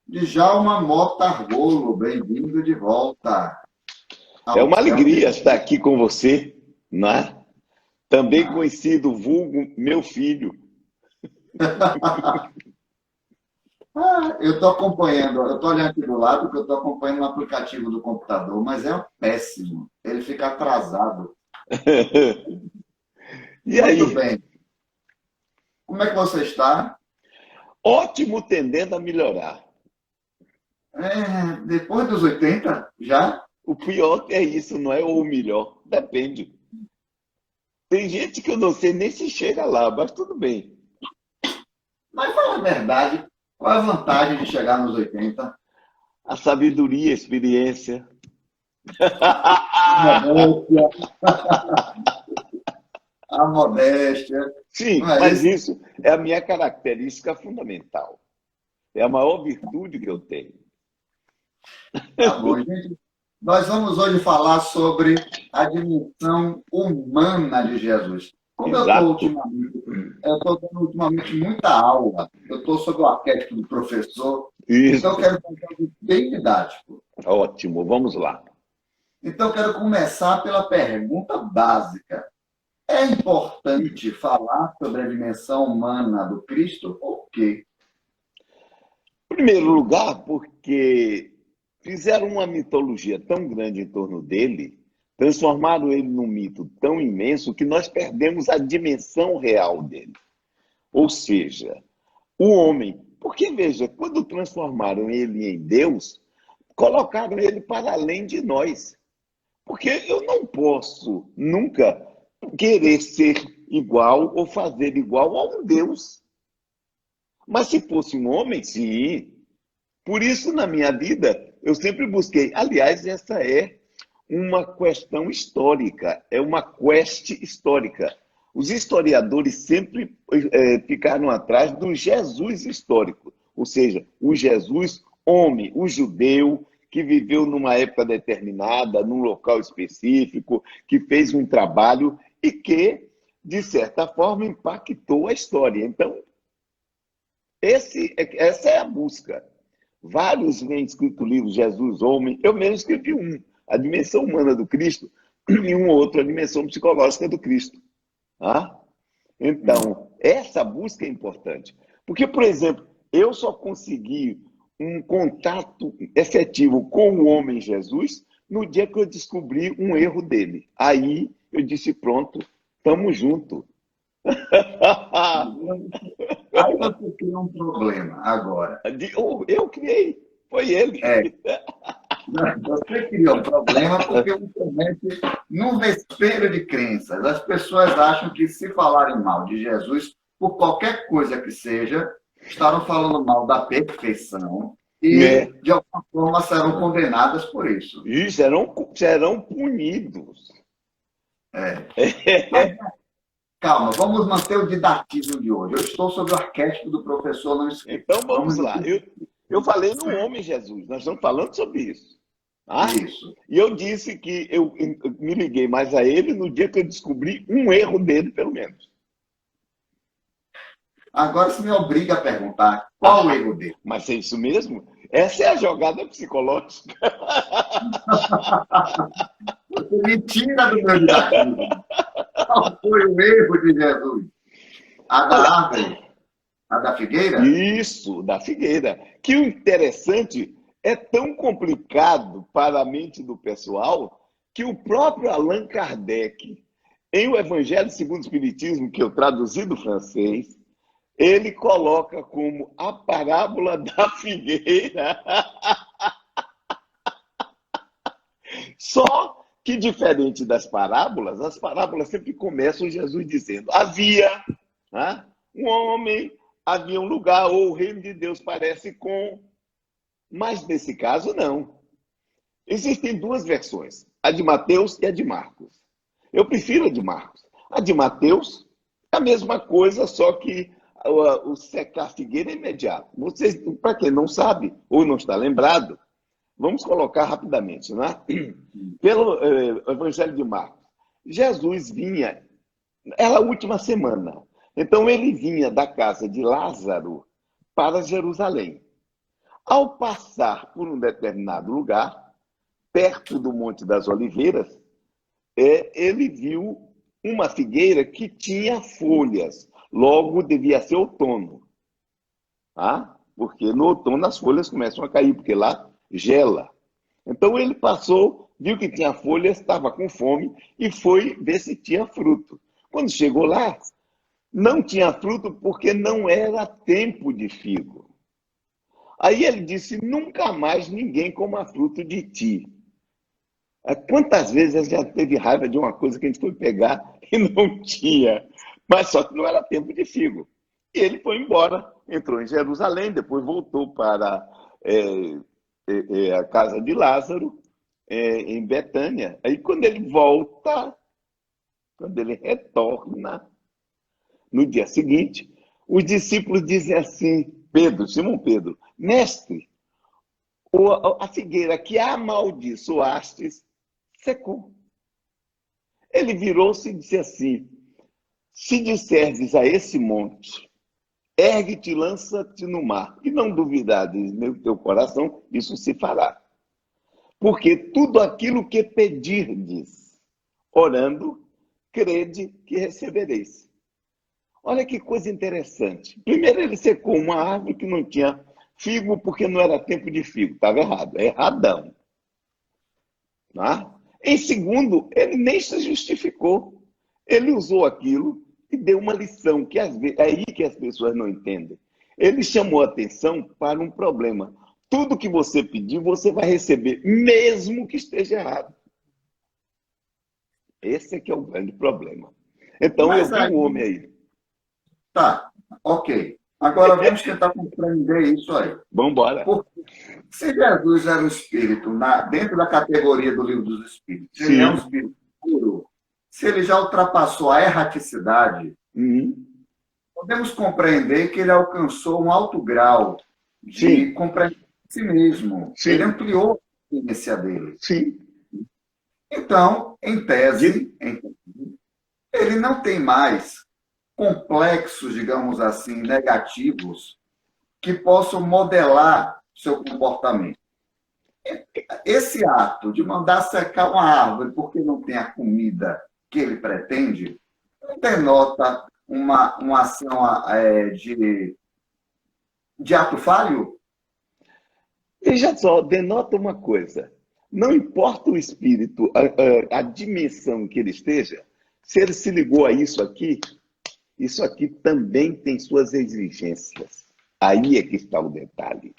Djalma Mota Argolo, bem-vindo de volta É ao uma alegria Celtic. estar aqui com você, né? Também conhecido vulgo meu filho. Eu estou acompanhando, eu estou olhando aqui do lado, porque eu estou acompanhando no aplicativo do computador, mas é péssimo. Ele fica atrasado. E Muito aí? bem. Como é que você está? Ótimo, tendendo a melhorar. Depois dos 80, já? O pior é isso, não é? Ou o melhor, depende. Tem gente que eu não sei nem se chega lá, mas tudo bem. Mas fala a verdade, qual é a vantagem de chegar nos 80? A sabedoria, a experiência. Modéstia, a modéstia, não Sim, é mas isso? isso é a minha característica fundamental. É a maior virtude que eu tenho. Tá bom, gente. Nós vamos hoje falar sobre a dimensão humana de Jesus. Como Exato. eu estou dando ultimamente muita aula, eu estou sob o arquétipo do professor, então eu Isso. quero fazer algo bem didático. Ótimo, vamos lá. Então eu quero começar pela pergunta básica. É importante falar sobre a dimensão humana do Cristo? Por quê? Em primeiro lugar, porque fizeram uma mitologia tão grande em torno dele, transformaram ele num mito tão imenso que nós perdemos a dimensão real dele. Ou seja, o homem. Porque, veja, quando transformaram ele em Deus, colocaram ele para além de nós. Porque eu não posso nunca querer ser igual ou fazer igual a um Deus. Mas se fosse um homem, sim. Por isso, na minha vida, eu sempre busquei. Aliás, essa é uma questão histórica, é uma quest histórica. Os historiadores sempre ficaram atrás do Jesus histórico, ou seja, o Jesus homem, o judeu que viveu numa época determinada, num local específico, que fez um trabalho e que, de certa forma, impactou a história. Então, essa é a busca. Vários vêm escrito livros, Jesus, homem. Eu mesmo escrevi um, A Dimensão Humana do Cristo, e um outro, A Dimensão Psicológica do Cristo. Ah? Então, essa busca é importante. Porque, por exemplo, eu só consegui um contato efetivo com o homem Jesus no dia que eu descobri um erro dele. Aí eu disse: pronto, estamos juntos. Aí você cria um problema agora. Eu criei, foi ele. É, Você cria um problema porque você mete num vespeiro de crenças. As pessoas acham que se falarem mal de Jesus, por qualquer coisa que seja, estarão falando mal da perfeição e, É. de alguma forma, serão condenadas por isso. E serão punidos. Mas calma, vamos manter o didatismo de hoje. Eu estou sob o arquétipo do professor, não esqueça. Então Vamos vamos lá. Eu falei no homem Jesus, nós estamos falando sobre isso. Ah? isso. E eu disse que eu me liguei mais a ele no dia que eu descobri um erro dele, pelo menos. Agora você me obriga a perguntar qual o Ah, erro dele. mas é isso mesmo? Essa é a jogada psicológica. Você me tira do meu didatismo. Qual foi o erro de Jesus? A da Olha, árvore? A da figueira? isso, da figueira. Que o interessante é tão complicado para a mente do pessoal que o próprio Allan Kardec, em O Evangelho segundo o Espiritismo, que eu traduzi do francês, ele coloca como a parábola da figueira. Só que, diferente das parábolas, as parábolas sempre começam Jesus dizendo: havia, né, um homem, havia um lugar, ou o reino de Deus parece com. Mas nesse caso, não. Existem duas versões, a de Mateus e a de Marcos. Eu prefiro a de Marcos. A de Mateus é a mesma coisa, só que o secar a figueira é imediato. Vocês, para quem não sabe ou não está lembrado, vamos colocar rapidamente, né? Pelo Evangelho de Marcos. Jesus vinha, era a última semana. Então ele vinha da casa de Lázaro para Jerusalém. Ao passar por um determinado lugar, perto do Monte das Oliveiras, ele viu uma figueira que tinha folhas. Logo, devia ser outono. Tá? Porque no outono as folhas começam a cair, porque lá gela. Então ele passou, viu que tinha folhas, estava com fome e foi ver se tinha fruto. Quando chegou lá, não tinha fruto porque não era tempo de figo. Aí ele disse: nunca mais ninguém coma fruto de ti. Quantas vezes a gente já teve raiva de uma coisa que a gente foi pegar e não tinha? Mas só que não era tempo de figo. E ele foi embora, entrou em Jerusalém, depois voltou para a casa de Lázaro, em Betânia. Aí quando ele volta, quando ele retorna, no dia seguinte, os discípulos dizem assim: Pedro, Simão Pedro, mestre, a figueira que amaldiçoastes secou. Ele virou-se e disse assim: se disserdes a esse monte, ergue-te e lança-te no mar, e não duvidares no teu coração, isso se fará. Porque tudo aquilo que pedirdes, orando, crede que recebereis. Olha que coisa interessante. Primeiro, ele secou uma árvore que não tinha figo, porque não era tempo de figo. Estava errado, é erradão. Tá? Em segundo, ele nem se justificou. Ele usou aquilo e deu uma lição, que às vezes, é aí que as pessoas não entendem. Ele chamou a atenção para um problema. Tudo que você pedir, você vai receber, mesmo que esteja errado. Esse é que é o grande problema. Então, eu Mas vi aí, um homem aí. tá, ok. Agora vamos tentar compreender isso aí. Vamos embora. Porque se Jesus era o Espírito, dentro da categoria do livro dos Espíritos, se ele é um Sim. Espírito puro, se ele já ultrapassou a erraticidade, podemos compreender que ele alcançou um alto grau de Sim. compreensão de si mesmo. Sim. Ele ampliou a consciência dele. Sim. Então, em tese, ele não tem mais complexos, digamos assim, negativos que possam modelar seu comportamento. Esse ato de mandar secar uma árvore porque não tem a comida que ele pretende, não denota uma ação de ato falho? Veja só, denota uma coisa. Não importa o espírito, a dimensão que ele esteja, se ele se ligou a isso aqui também tem suas exigências. Aí é que está o detalhe.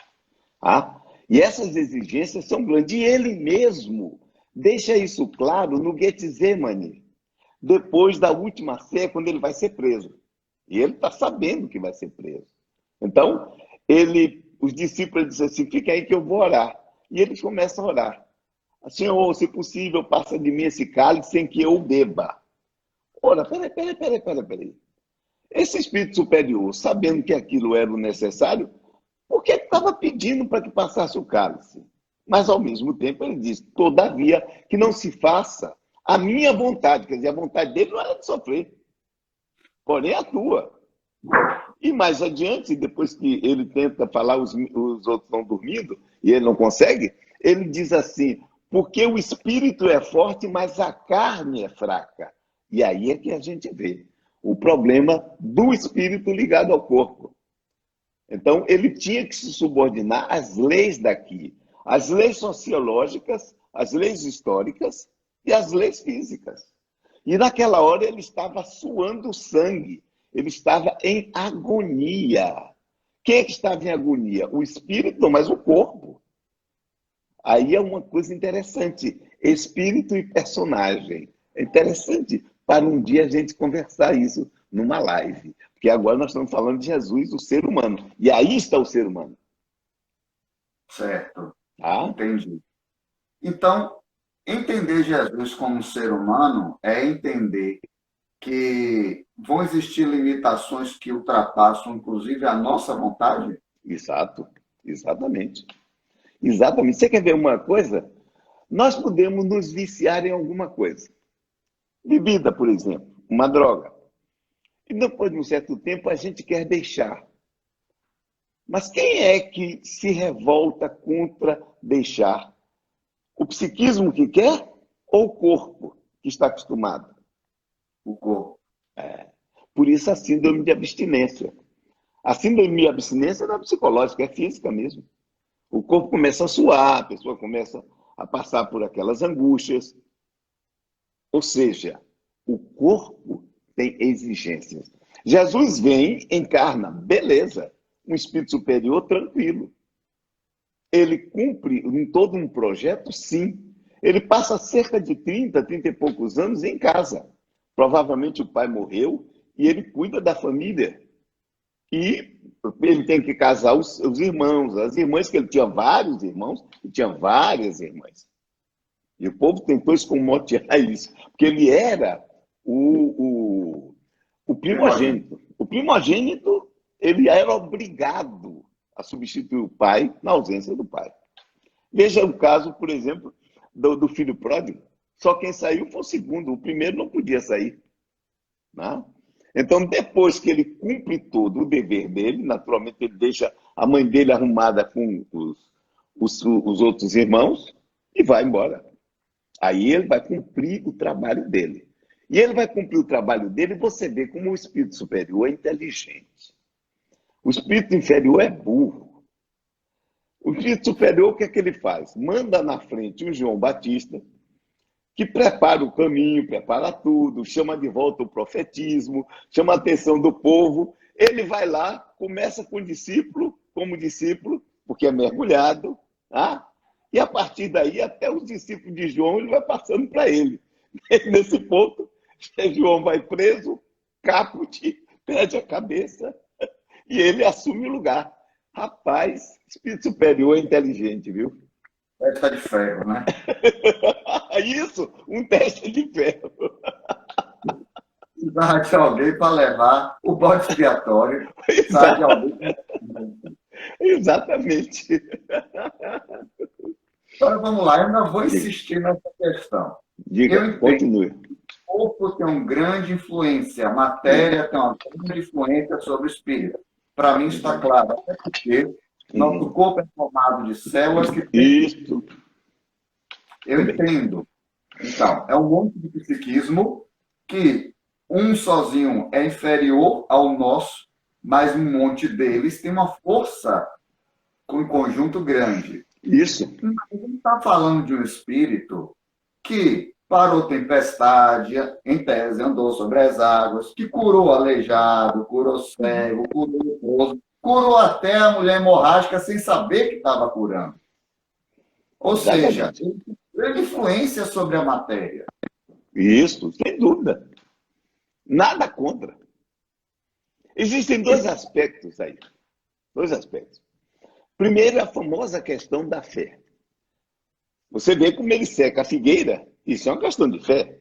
Tá? E essas exigências são grandes. E ele mesmo deixa isso claro no Getsemane, depois da última ceia, quando ele vai ser preso. E ele está sabendo que vai ser preso. Então, os discípulos dizem assim: fica aí que eu vou orar. E eles começam a orar. Senhor, se possível, passa de mim esse cálice sem que eu beba. Ora, peraí. Esse espírito superior, sabendo que aquilo era o necessário, por que estava pedindo para que passasse o cálice? Mas, ao mesmo tempo, ele diz: todavia, que não se faça a minha vontade. Quer dizer, a vontade dele não era de sofrer, porém a tua. E mais adiante, depois que ele tenta falar, os outros estão dormindo, e ele não consegue, ele diz assim: porque o espírito é forte, mas a carne é fraca. E aí é que a gente vê o problema do espírito ligado ao corpo. Então, ele tinha que se subordinar às leis daqui, às leis sociológicas, às leis históricas e às leis físicas. E naquela hora ele estava suando sangue, ele estava em agonia. Quem é que estava em agonia? O espírito, não, mas o corpo. Aí é uma coisa interessante, espírito e personagem. É interessante para um dia a gente conversar isso numa live. Porque agora nós estamos falando de Jesus, o ser humano. E aí está o ser humano. Certo. Tá? Entendi. Então, entender Jesus como um ser humano é entender que vão existir limitações que ultrapassam, inclusive, a nossa vontade? Exato, exatamente. Exatamente. Você quer ver uma coisa? Nós podemos nos viciar em alguma coisa. Bebida, por exemplo, uma droga. E depois de um certo tempo a gente quer deixar. Mas quem é que se revolta contra deixar? O psiquismo que quer ou o corpo que está acostumado? O corpo. Por isso a síndrome de abstinência. A síndrome de abstinência não é psicológica, é física mesmo. O corpo começa a suar, a pessoa começa a passar por aquelas angústias. Ou seja, o corpo tem exigências. Jesus vem, encarna, beleza, um espírito superior tranquilo. Ele cumpre em todo um projeto, sim. Ele passa cerca de 30 e poucos anos em casa. Provavelmente o pai morreu e ele cuida da família. E ele tem que casar os irmãos, as irmãs, que ele tinha vários irmãos e tinha várias irmãs. E o povo tentou escamotear isso, porque ele era o primogênito. O primogênito, ele era obrigado a substituir o pai na ausência do pai. Veja o caso, por exemplo, do filho pródigo. Só quem saiu foi o segundo, o primeiro não podia sair. Né? Então, depois que ele cumpre todo o dever dele, naturalmente ele deixa a mãe dele arrumada com os outros irmãos e vai embora. Aí ele vai cumprir o trabalho dele. E ele vai cumprir o trabalho dele, e você vê como o espírito superior é inteligente. O espírito inferior é burro. O espírito superior, o que é que ele faz? Manda na frente o João Batista, que prepara o caminho, prepara tudo, chama de volta o profetismo, chama a atenção do povo. Ele vai lá, começa com o discípulo, como discípulo, porque é mergulhado, tá? E a partir daí, até os discípulos de João, ele vai passando para ele. Nesse ponto, João vai preso, caput, perde a cabeça, e ele assume o lugar. Rapaz, espírito superior é inteligente, viu? Testa de ferro, né? Isso, um teste de ferro. Precisava de alguém para levar o bode expiatório. Precisava de alguém. Exatamente. Agora vamos lá, eu ainda vou insistir nessa questão. Diga, continue. O corpo tem uma grande influência, a matéria tem uma grande influência sobre o espírito. Para mim está claro, até porque nosso corpo é formado de células que têm... Isso. Eu entendo. Então, é um monte de psiquismo que um sozinho é inferior ao nosso, mas um monte deles tem uma força com um conjunto grande. Isso. Mas a gente está falando de um espírito que parou tempestade, em tese andou sobre as águas, que curou aleijado, curou cego, curou leproso, curou até a mulher hemorrágica sem saber que estava curando. Ou seja, ele tem grande influência sobre a matéria. Isso, sem dúvida. Nada contra. Existem dois aspectos aí. Dois aspectos. Primeiro, a famosa questão da fé. Você vê como ele seca a figueira, isso é uma questão de fé.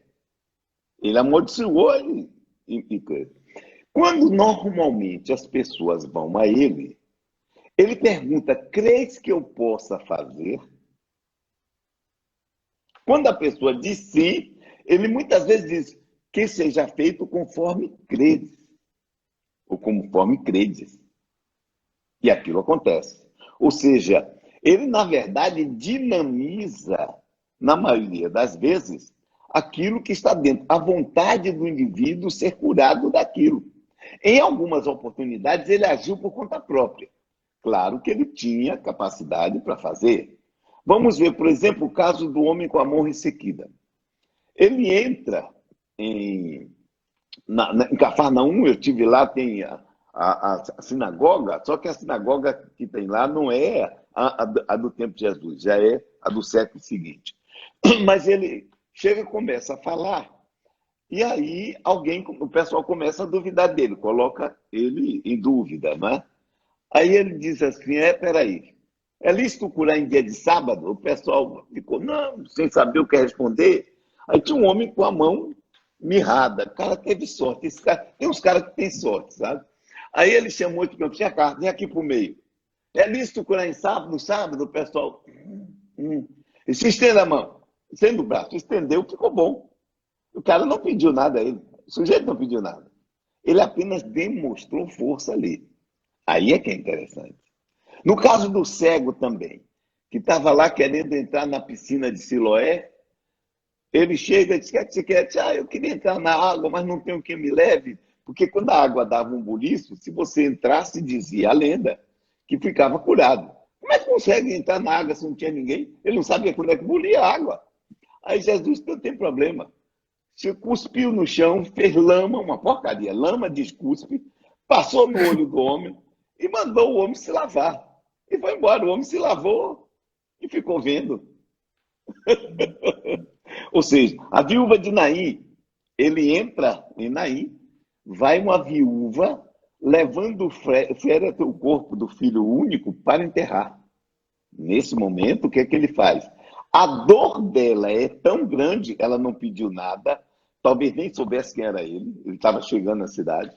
Ele amaldiçoou e coisa. Quando normalmente as pessoas vão a ele pergunta: crês que eu possa fazer? Quando a pessoa diz sim, ele muitas vezes diz: que seja feito conforme credes, ou conforme credes. E aquilo acontece. Ou seja, ele, na verdade, dinamiza, na maioria das vezes, aquilo que está dentro, a vontade do indivíduo ser curado daquilo. Em algumas oportunidades, ele agiu por conta própria. Claro que ele tinha capacidade para fazer. Vamos ver, por exemplo, o caso do homem com a mão ressequida. Ele entra em Cafarnaum, eu estive lá, tem a sinagoga, só que a sinagoga que tem lá não é a do tempo de Jesus, já é a do século seguinte. Mas ele chega e começa a falar, e aí o pessoal começa a duvidar dele, coloca ele em dúvida, né? Aí ele diz assim: peraí, é lícito curar em dia de sábado? O pessoal ficou, não, sem saber o que responder. Aí tinha um homem com a mão mirrada, o cara teve sorte. Tem uns caras que têm sorte, sabe? Aí ele chamou de campo, tinha carta, vem aqui pro meio. É lícito curar em sábado? No sábado, o pessoal... E se estende a mão. Estende o braço. Estendeu, ficou bom. O cara não pediu nada a ele. O sujeito não pediu nada. Ele apenas demonstrou força ali. Aí é que é interessante. No caso do cego também, que estava lá querendo entrar na piscina de Siloé, ele chega e diz: o que é que você quer? Diz: eu queria entrar na água, mas não tenho quem me leve. Porque quando a água dava um buliço, se você entrasse, dizia a lenda, que ficava curado. Como é que consegue entrar na água se não tinha ninguém? Ele não sabia quando é que bulia a água. Aí Jesus não tem problema. Se cuspiu no chão, fez lama, uma porcaria, lama de cuspe, passou no olho do homem e mandou o homem se lavar. E foi embora. O homem se lavou e ficou vendo. Ou seja, a viúva de Naim, ele entra em Naim, vai uma viúva levando o corpo do filho único para enterrar. Nesse momento, o que é que ele faz? A dor dela é tão grande, ela não pediu nada, talvez nem soubesse quem era ele estava chegando na cidade,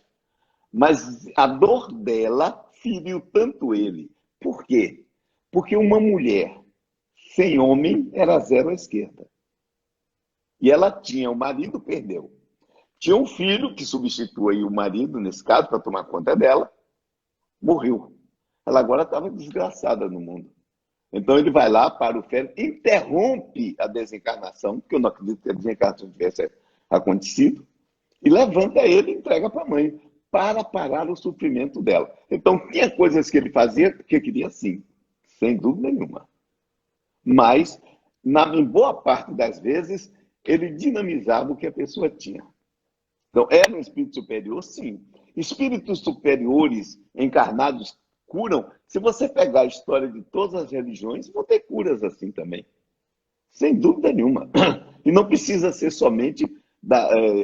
mas a dor dela feriu tanto ele. Por quê? Porque uma mulher sem homem era zero à esquerda. E ela tinha, o marido perdeu. Tinha um filho que substitui o marido, nesse caso, para tomar conta dela, morreu. Ela agora estava desgraçada no mundo. Então ele vai lá para o ferro, interrompe a desencarnação, porque eu não acredito que a desencarnação tivesse acontecido, e levanta ele e entrega para a mãe, para parar o sofrimento dela. Então tinha coisas que ele fazia que queria sim, sem dúvida nenhuma. Mas, em boa parte das vezes, ele dinamizava o que a pessoa tinha. Então, era um espírito superior, sim. Espíritos superiores encarnados curam. Se você pegar a história de todas as religiões, vão ter curas assim também. Sem dúvida nenhuma. E não precisa ser somente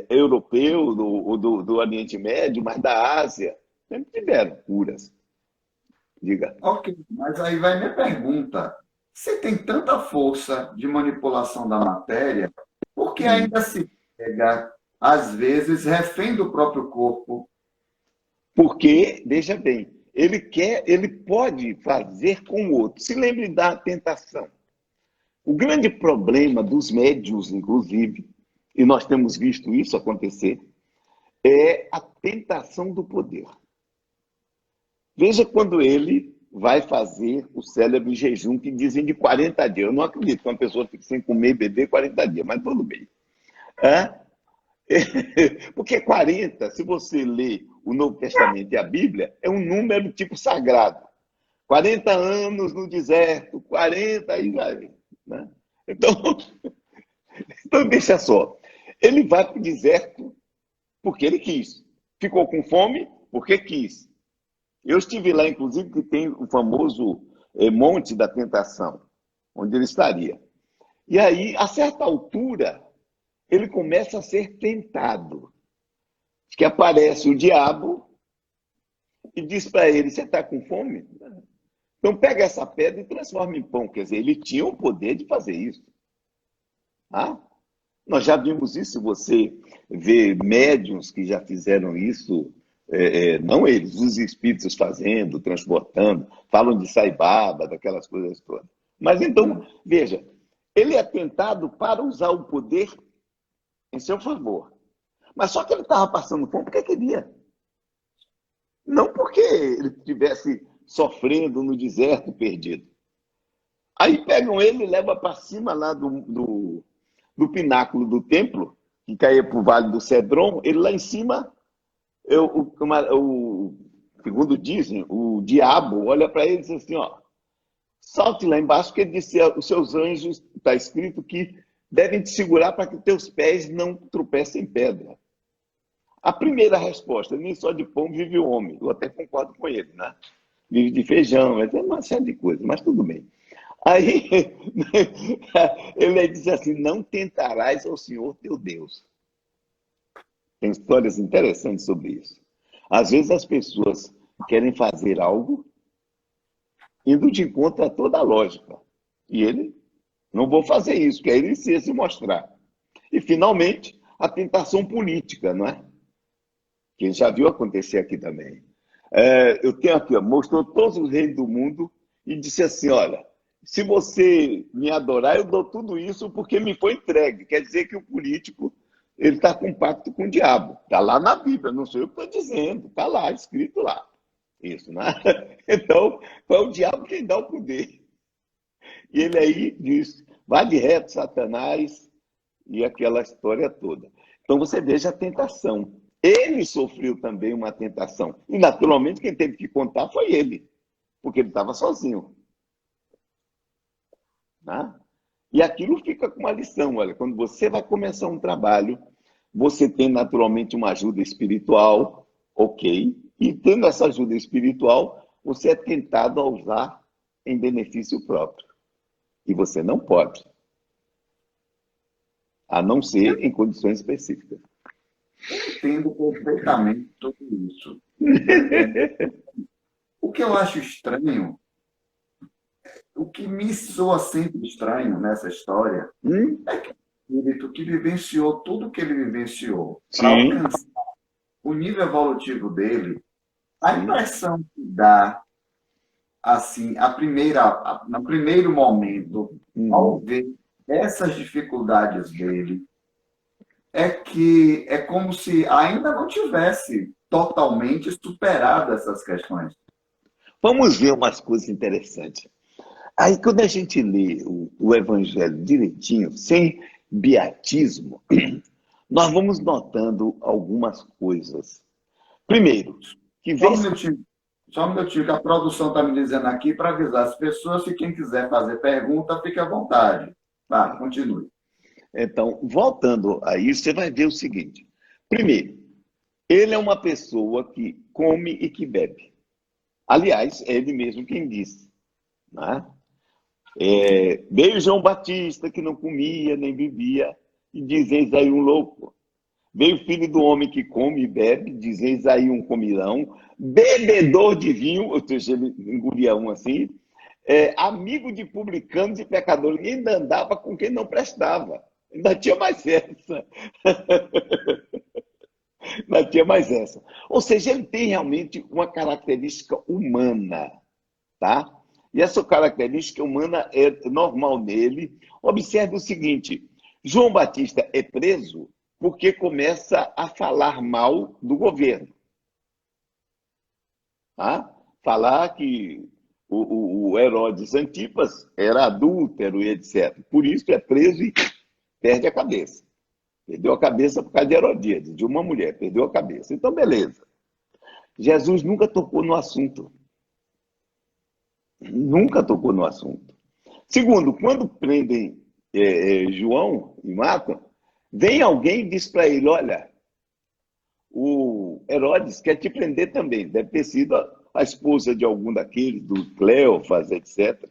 europeu, do Oriente Médio, mas da Ásia. Sempre tiveram curas. Diga. Ok, mas aí vai minha pergunta. Se tem tanta força de manipulação da matéria, por que ainda se pega, às vezes, refém do próprio corpo? Porque, veja bem, ele pode fazer com o outro. Se lembre da tentação. O grande problema dos médiuns, inclusive, e nós temos visto isso acontecer, é a tentação do poder. Veja quando ele vai fazer o célebre jejum que dizem de 40 dias. Eu não acredito que uma pessoa fique sem comer e beber 40 dias, mas tudo bem. Porque 40, se você lê o Novo Testamento e a Bíblia, é um número tipo sagrado. 40 anos no deserto, 40, aí vai. Né? Então, deixa só. Ele vai para o deserto porque ele quis. Ficou com fome porque quis. Eu estive lá, inclusive, que tem o famoso Monte da Tentação, onde ele estaria. E aí, a certa altura, ele começa a ser tentado. Que aparece o diabo e diz para ele: você está com fome? Então pega essa pedra e transforma em pão. Quer dizer, ele tinha o poder de fazer isso. Nós já vimos isso. Se você vê médiuns que já fizeram isso, não eles, os espíritos fazendo, transportando, falam de saibaba, daquelas coisas todas. Mas então, veja, ele é tentado para usar o poder em seu favor. Mas só que ele estava passando fome porque queria. Não porque ele estivesse sofrendo no deserto perdido. Aí pegam ele e levam para cima lá do pináculo do templo, que caía para o Vale do Cedron. Ele lá em cima, segundo dizem, o diabo olha para ele e diz assim: salte lá embaixo, porque ele disse: os seus anjos, está escrito que devem te segurar para que teus pés não tropecem em pedra. A primeira resposta: nem só de pão vive o homem. Eu até concordo com ele, né? Vive de feijão, é uma série de coisas, mas tudo bem. Aí ele diz assim: não tentarás ao Senhor teu Deus. Tem histórias interessantes sobre isso. Às vezes as pessoas querem fazer algo indo de encontro a toda a lógica. E ele: não vou fazer isso, porque aí ele ia se mostrar. E, finalmente, a tentação política, não é? Que a gente já viu acontecer aqui também. Eu tenho aqui, mostrou todos os reis do mundo e disse assim: olha, se você me adorar, eu dou tudo isso porque me foi entregue. Quer dizer que o político ele está com pacto com o diabo. Está lá na Bíblia, não sou eu que estou dizendo, está lá, escrito lá. Isso, né? Então, foi o diabo quem dá o poder. E ele aí diz, vá de reto, Satanás, e aquela história toda. Então, você veja a tentação. Ele sofreu também uma tentação. E, naturalmente, quem teve que contar foi ele, porque ele estava sozinho. Né? E aquilo fica com uma lição. Olha, quando você vai começar um trabalho, você tem naturalmente uma ajuda espiritual, ok? E tendo essa ajuda espiritual, você é tentado a usar em benefício próprio. E você não pode, a não ser em condições específicas. Eu entendo perfeitamente tudo isso. O que eu acho estranho, o que me soa sempre estranho nessa história, é que o espírito que vivenciou tudo que ele vivenciou para Sim, alcançar o nível evolutivo dele, a sim. impressão que dá, assim, no primeiro momento, ao Uhum. ver essas dificuldades dele, é que é como se ainda não tivesse totalmente superado essas questões. Vamos ver umas coisas interessantes. Aí, quando a gente lê o Evangelho direitinho, sem beatismo, nós vamos notando algumas coisas. Primeiro, que Só um vez. minutinho, só um minutinho, que a produção está me dizendo aqui para avisar as pessoas, se quem quiser fazer pergunta, fique à vontade. Vá, continue. Então, voltando a isso, você vai ver o seguinte. Primeiro, ele é uma pessoa que come e que bebe. Aliás, é ele mesmo quem disse. Né? Veio João Batista, que não comia nem bebia, e dizeis aí um louco. Veio o filho do homem que come e bebe, dizeis aí um comilão, bebedor de vinho, ou seja, ele engolia um assim, amigo de publicanos e pecadores, e ainda andava com quem não prestava. Ainda tinha mais essa. Ainda tinha mais essa. Ou seja, ele tem realmente uma característica humana, tá? E essa característica humana é normal nele. Observe o seguinte: João Batista é preso porque começa a falar mal do governo. Tá? Falar que o Herodes Antipas era adúltero e etc. Por isso é preso e perde a cabeça. Perdeu a cabeça por causa de Herodíades, de uma mulher, perdeu a cabeça. Então, beleza. Jesus nunca tocou no assunto. Nunca tocou no assunto. Segundo, quando prendem João e matam, vem alguém e diz para ele: olha, o Herodes quer te prender também. Deve ter sido a esposa de algum daqueles, do Cleofas, etc.,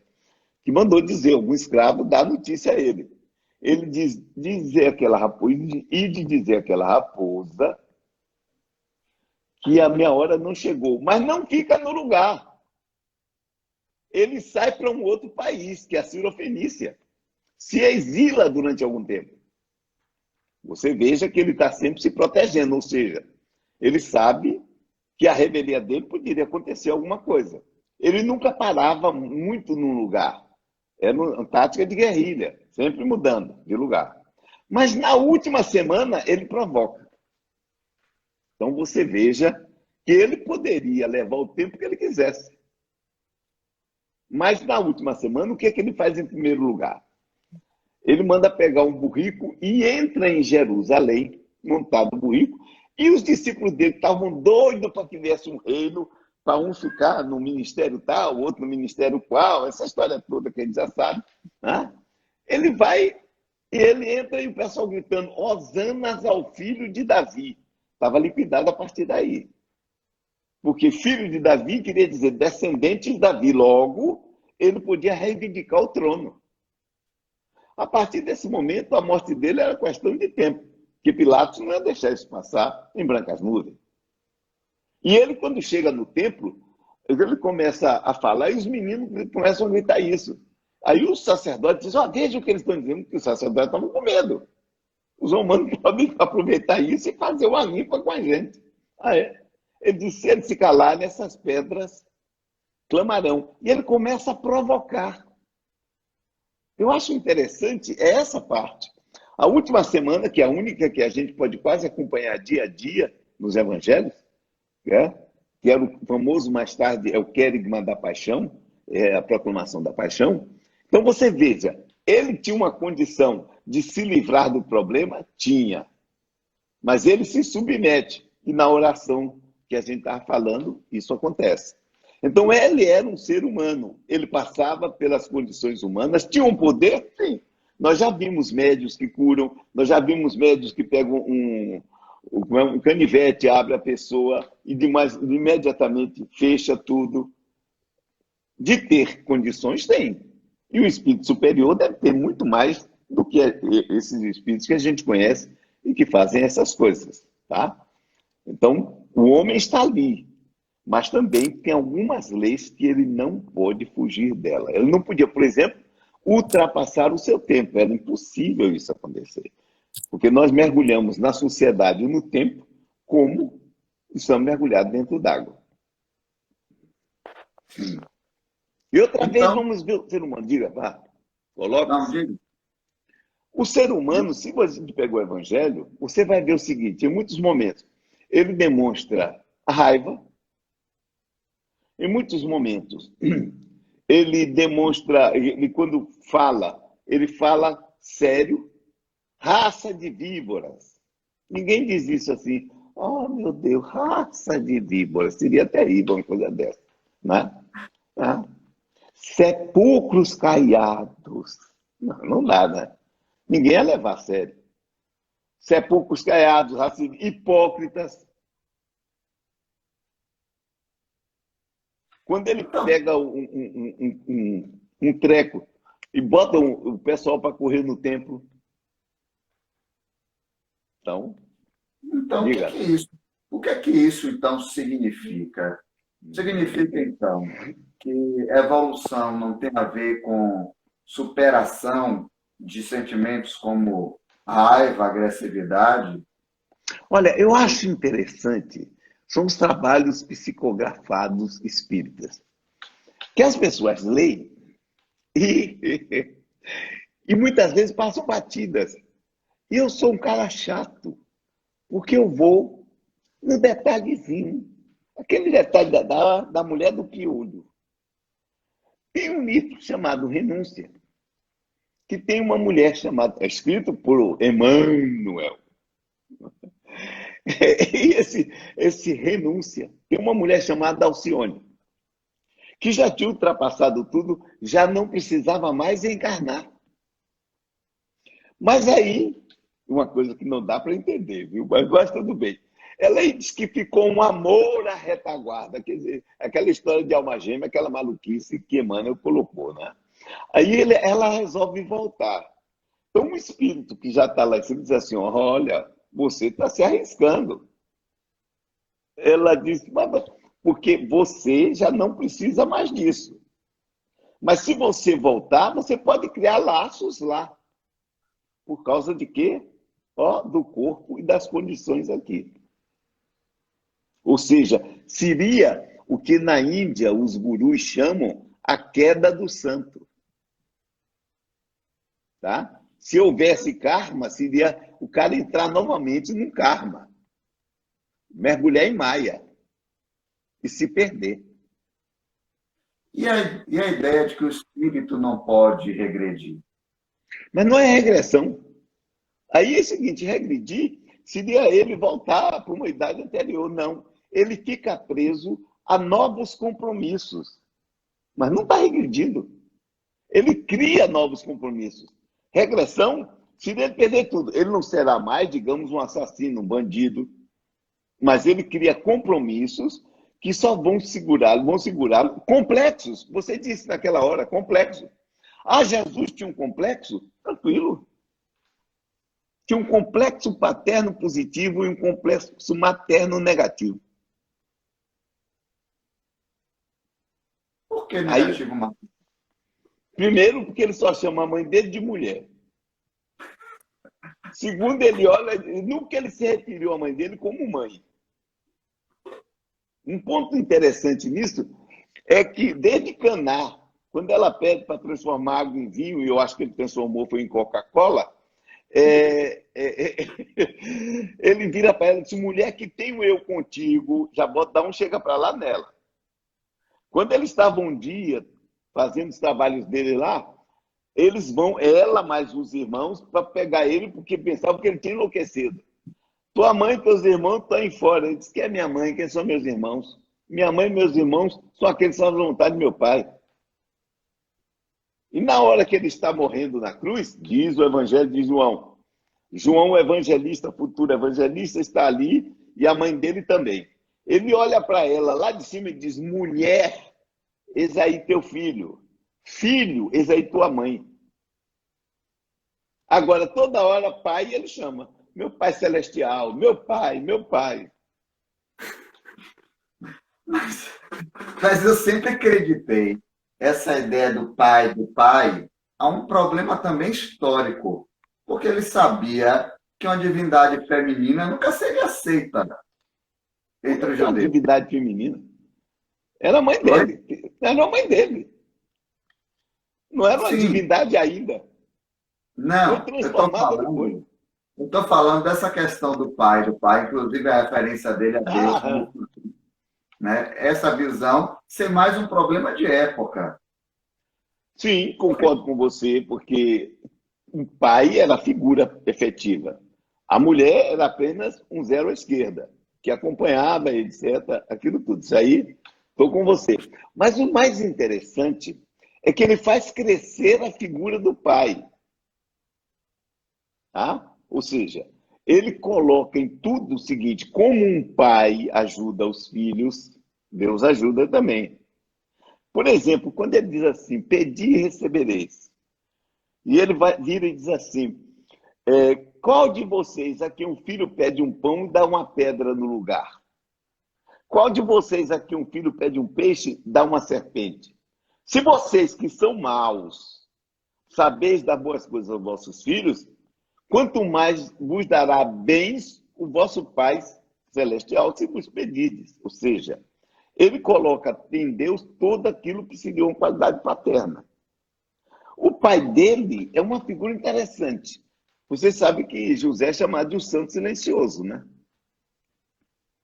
que mandou dizer, algum escravo, dar notícia a ele. Ele dizer aquela raposa, e de dizer aquela raposa que a minha hora não chegou, mas não fica no lugar. Ele sai para um outro país, que é a Cirofenícia, se exila durante algum tempo. Você veja que ele está sempre se protegendo, ou seja, ele sabe que a rebelião dele poderia acontecer alguma coisa. Ele nunca parava muito num lugar. Era uma tática de guerrilha, sempre mudando de lugar. Mas na última semana ele provoca. Então você veja que ele poderia levar o tempo que ele quisesse. Mas na última semana, o que é que ele faz em primeiro lugar? Ele manda pegar um burrico e entra em Jerusalém, montado no burrico, e os discípulos dele estavam doidos para que viesse um reino, para um ficar no ministério tal, o outro no ministério qual, essa história toda que a gente já sabe. Né? Ele vai, ele entra e o pessoal gritando: Hosanas ao filho de Davi. Estava liquidado a partir daí. Porque filho de Davi queria dizer descendente de Davi. Logo, ele podia reivindicar o trono. A partir desse momento, a morte dele era questão de tempo, que Pilatos não ia deixar isso passar em brancas nuvens. E ele, quando chega no templo, ele começa a falar e os meninos começam a gritar isso. Aí os sacerdotes dizem: veja o que eles estão dizendo, que os sacerdotes estavam com medo. Os romanos podem aproveitar isso e fazer uma limpa com a gente. Ele disse: se eles se calarem, essas pedras clamarão. E ele começa a provocar. Eu acho interessante essa parte. A última semana, que é a única que a gente pode quase acompanhar dia a dia nos evangelhos, né? que era o famoso mais tarde, é o querigma da paixão, é a proclamação da paixão. Então você veja, ele tinha uma condição de se livrar do problema? Tinha. Mas ele se submete. E na oração que a gente estava falando, isso acontece. Então ele era um ser humano. Ele passava pelas condições humanas. Tinha um poder? Sim. Nós já vimos médios que curam, nós já vimos médios que pegam um canivete, abre a pessoa e imediatamente fecha tudo. De ter condições, tem. E o espírito superior deve ter muito mais do que esses espíritos que a gente conhece e que fazem essas coisas, tá? Então, o homem está ali, mas também tem algumas leis que ele não pode fugir dela. Ele não podia, por exemplo, ultrapassar o seu tempo. Era impossível isso acontecer. Porque nós mergulhamos na sociedade e no tempo como estamos mergulhados dentro d'água. E outra vez vamos ver o ser humano. Diga, vá. Coloca. Não, diga. O ser humano, se você pegou o evangelho, você vai ver o seguinte, em muitos momentos, ele demonstra raiva, em muitos momentos, ele demonstra, ele, quando fala, ele fala sério, raça de víboras. Ninguém diz isso assim, oh meu Deus, raça de víboras, seria terrível uma coisa dessa, né? Ah. Sepulcros caiados. Não dá, né? Ninguém ia levar a sério. Sepulcros caiados, racistas, hipócritas. Quando ele pega um treco e bota o pessoal para correr no templo. Então o que é isso? O que é que isso, então, significa? Significa, então, que evolução não tem a ver com superação de sentimentos como raiva, agressividade? Olha, eu acho interessante, são os trabalhos psicografados espíritas, que as pessoas leem e muitas vezes passam batidas. E eu sou um cara chato, porque eu vou no detalhezinho. Aquele detalhe da mulher do piolho. Tem um livro chamado Renúncia, que tem uma mulher chamada, é escrito por Emmanuel. E esse Renúncia tem uma mulher chamada Alcione, que já tinha ultrapassado tudo, já não precisava mais encarnar. Mas aí, uma coisa que não dá para entender, viu? Mas tudo bem. Ela diz que ficou um amor à retaguarda, quer dizer, aquela história de alma gêmea, aquela maluquice que Emmanuel colocou, né? Aí ela resolve voltar. Então, um espírito que já está lá em cima diz assim, olha, você está se arriscando. Ela disse, porque você já não precisa mais disso. Mas se você voltar, você pode criar laços lá. Por causa de quê? Do corpo e das condições aqui. Ou seja, seria o que na Índia os gurus chamam a queda do santo. Tá? Se houvesse karma, seria o cara entrar novamente num karma. Mergulhar em Maia e se perder. E a ideia de que o espírito não pode regredir? Mas não é regressão. Aí é o seguinte, regredir seria ele voltar para uma idade anterior. Não. Ele fica preso a novos compromissos. Mas não está regredindo. Ele cria novos compromissos. Regressão seria ele perder tudo. Ele não será mais, digamos, um assassino, um bandido. Mas ele cria compromissos que só vão segurá-lo complexos. Você disse naquela hora, complexo. Jesus tinha um complexo? Tranquilo. Tinha um complexo paterno positivo e um complexo materno negativo. Por que negativo materno? Primeiro, porque ele só chama a mãe dele de mulher. Segundo, ele olha, nunca ele se referiu à mãe dele como mãe. Um ponto interessante nisso é que, desde Caná, quando ela pede para transformar água em vinho, e eu acho que ele transformou foi em Coca-Cola, Ele vira para ela e diz: mulher, que tenho eu contigo, já dá um chega para lá nela. Quando eles estavam um dia fazendo os trabalhos dele lá, eles vão, ela mais os irmãos, para pegar ele, porque pensavam que ele tinha enlouquecido. Tua mãe e teus irmãos estão aí fora. Ele disse: quem é minha mãe? Quem são meus irmãos? Minha mãe e meus irmãos são aqueles que são a vontade do meu pai. E na hora que ele está morrendo na cruz, diz o Evangelho de João. João, o evangelista, futuro evangelista, está ali e a mãe dele também. Ele olha para ela lá de cima e diz: mulher, eis aí teu filho. Filho, eis aí tua mãe. Agora, toda hora, pai, ele chama. Meu pai celestial, meu pai, meu pai. Mas eu sempre acreditei, essa ideia do pai, há um problema também histórico, porque ele sabia que uma divindade feminina nunca seria aceita entre os Uma judeus. divindade feminina. Era a mãe Oi? dele. Era a mãe dele. Não era uma Sim, divindade ainda. Foi não, transformada depois. eu estou falando dessa questão do pai, inclusive a referência dele a Deus, Ah, né? Essa visão ser mais um problema de época. sim, concordo com você, porque o pai era a figura efetiva. A mulher era apenas um zero à esquerda, que acompanhava, etc. Aquilo tudo. Isso aí, estou com você. Mas o mais interessante é que ele faz crescer a figura do pai. Tá? Ou seja, ele coloca em tudo o seguinte: como um pai ajuda os filhos, Deus ajuda também. Por exemplo, quando ele diz assim: pedi e recebereis. E ele vira e diz assim: qual de vocês a quem um filho pede um pão e dá uma pedra no lugar? Qual de vocês a quem um filho pede um peixe dá uma serpente? Se vocês que são maus sabeis dar boas coisas aos vossos filhos, quanto mais vos dará bens o vosso Pai Celestial se vos pedirdes. Ou seja, ele coloca em Deus todo aquilo que seria uma qualidade paterna. O pai dele é uma figura interessante. Você sabe que José é chamado de um santo silencioso, né?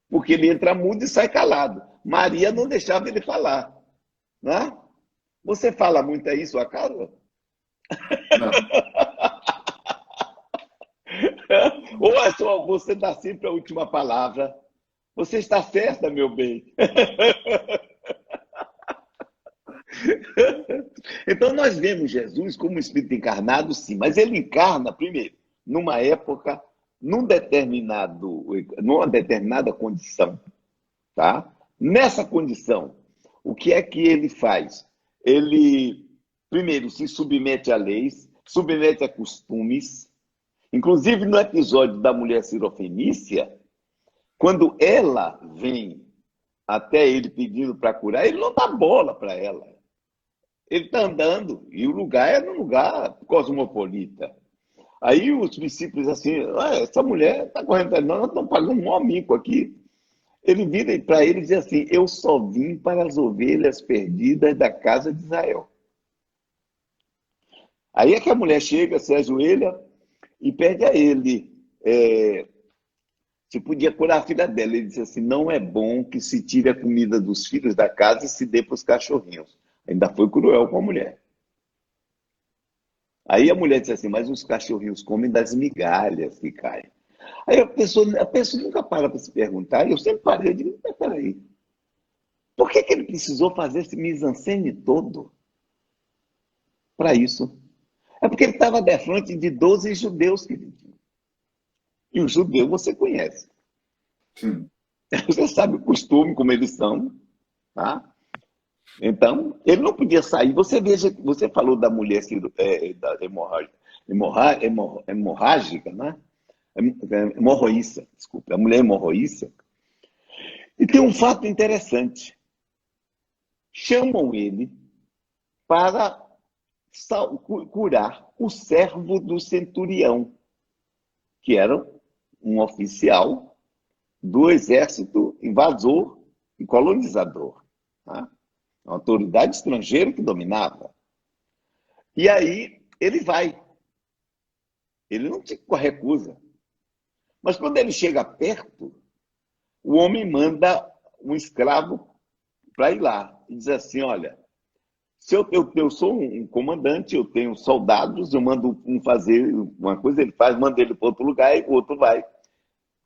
Porque ele entra mudo e sai calado. Maria não deixava ele falar, né? Você fala muito aí em sua casa? Não. Ou é só você dá sempre a última palavra? Você está certa, meu bem. Então nós vemos Jesus como um Espírito encarnado, sim, mas ele encarna, primeiro, numa época, numa determinada condição, tá? Nessa condição, o que é que ele faz? Ele, primeiro, se submete a leis, submete a costumes. Inclusive, no episódio da mulher sirofenícia, quando ela vem até ele pedindo para curar, ele não dá bola para ela. Ele está andando e o lugar é um lugar cosmopolita. Aí os discípulos assim: essa mulher está correndo atrás de nós estamos pagando um maior mico aqui. Ele vira para ele e diz assim: eu só vim para as ovelhas perdidas da casa de Israel. Aí é que a mulher chega, se ajoelha e pede a ele se podia curar a filha dela. Ele disse assim: não é bom que se tire a comida dos filhos da casa e se dê para os cachorrinhos. Ainda foi cruel com a mulher. Aí a mulher disse assim: mas os cachorrinhos comem das migalhas que caem. Aí a pessoa nunca para se perguntar, e eu sempre parei, eu digo: mas peraí, por que ele precisou fazer esse mise-en-scène todo para isso? É porque ele estava defronte de 12 judeus, queridinho. E os judeus você conhece. Sim. Você sabe o costume, como eles são, tá? Então, ele não podia sair. Você veja, você falou da mulher da hemorrágica, né? Hemorroíça, desculpa, a mulher hemorroíça. E tem um fato interessante. Chamam ele para curar o servo do centurião, que era um oficial do exército invasor e colonizador, tá? Uma autoridade estrangeira que dominava. E aí ele vai. Ele não te recusa. Mas quando ele chega perto, o homem manda um escravo para ir lá e diz assim: olha, se eu sou um comandante, eu tenho soldados, eu mando um fazer uma coisa, ele faz, manda ele para outro lugar e o outro vai.